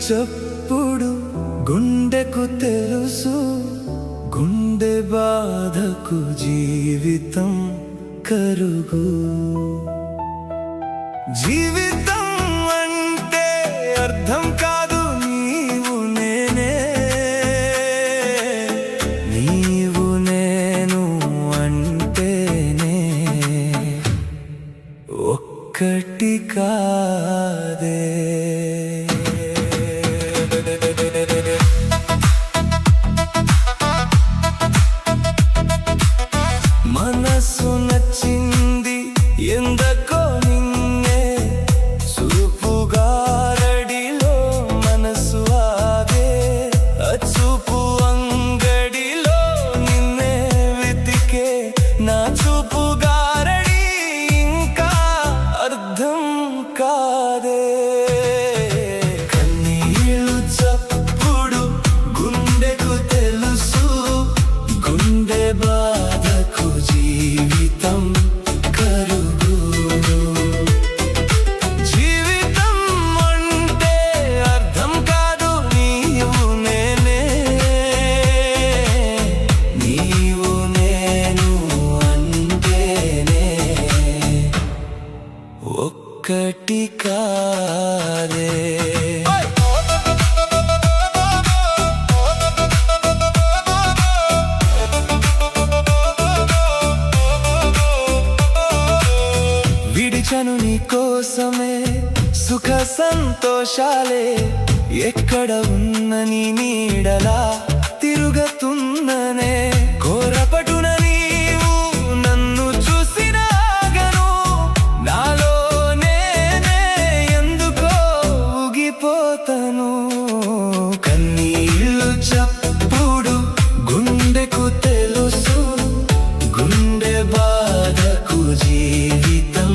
చప్పుడు గుండెకు తెలుసు, గుండె బాధకు జీవితం కరుగు. జీవితం అంటే అర్థం కాదు నీవు నేనే, నీవు నేను అంటేనే ఒక్కటి కాదే. మనసు నచ్చింది ఎందుకో నిన్నే, చూపుగారడిలో మనసు ఆగే, చూపు అంగడిలో నిన్నే వెతికే, నా చూపుగారడి ఇంకా అర్థం కాదే. కన్నీళ్ళు చప్పుడు గుండెకు తెలుసు, గుండె బాధకు జీవితం కరుగు. జీవితం అంటే అర్థం కాదు నీవు నేనే, నీవు నేను అంటేనే ఒక్కటి కాదే. విడిచను నీ కోసమే సుఖ సంతోషాలే, ఎక్కడ ఉన్న నీ నీడలా తిరుగుతున్ననే. కోరపటున నీవు నన్ను చూసినాగను, నాలో నేనే ఎందుకో ఊగిపోతను. కన్నీళ్ళు చప్పుడు గుండెకు తెలుసు, గుండె బాధకు జీవితం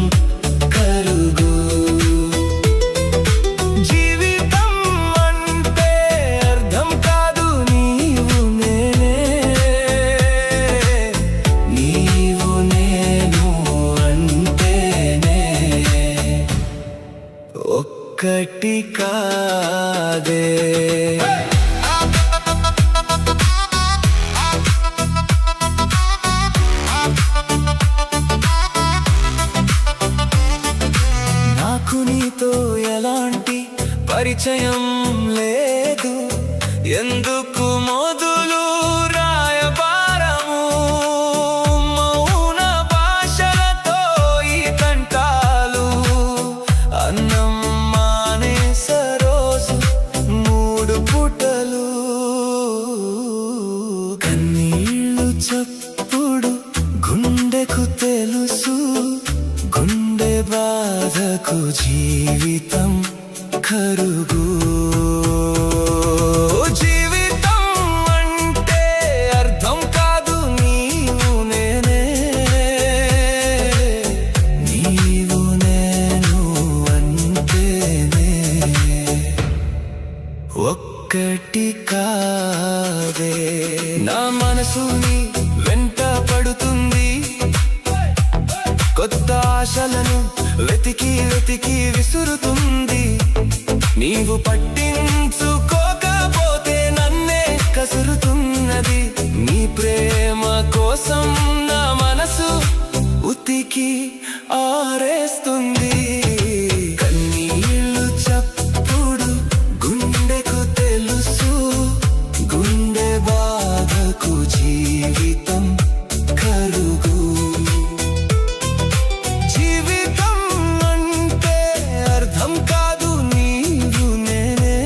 కరుగు. జీవితం అంటే అర్థం కాదు నీవు నేనే, నీవు నేను అంటేనే ఒక్కటి కాదే. నాకు నీతో ఎలాంటి పరిచయం లేదు, ఎందుకు మొదలు రాయబారము. మౌన భాషలతో ఈ కంటాలు, అన్నం మానేసే రోజు 3 పూటలు. కన్నీళ్ళు చప్పుడు గుండెకు తెలుసు, గుండె బాధకు జీవితం కరుగు. జీవితం అంటే అర్థం కాదు నీవు నేనే, నీవు నేను అంటేనే ఒక్కటి కాదే. నా మనసు నీ వెంట పడుతుంది, కొత్త ఆశలను వెతికి వెతికి విసురుతుంది. నీవు పట్టించుకోకపోతే నన్నే కసురుతున్నది. నీ ప్రేమ కోసం నా మనసు ఉతికి ఆరేస్తుంది. కన్నీళ్ళు చప్పుడు గుండెకు తెలుసు, గుండె బాధకు జీవితం కరుగు. జీవితం అంటే అర్థం కాదు నీవు నేనే,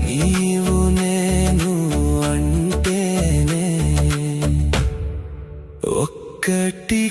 నీవు నేను అంటేనే ఒక్కటి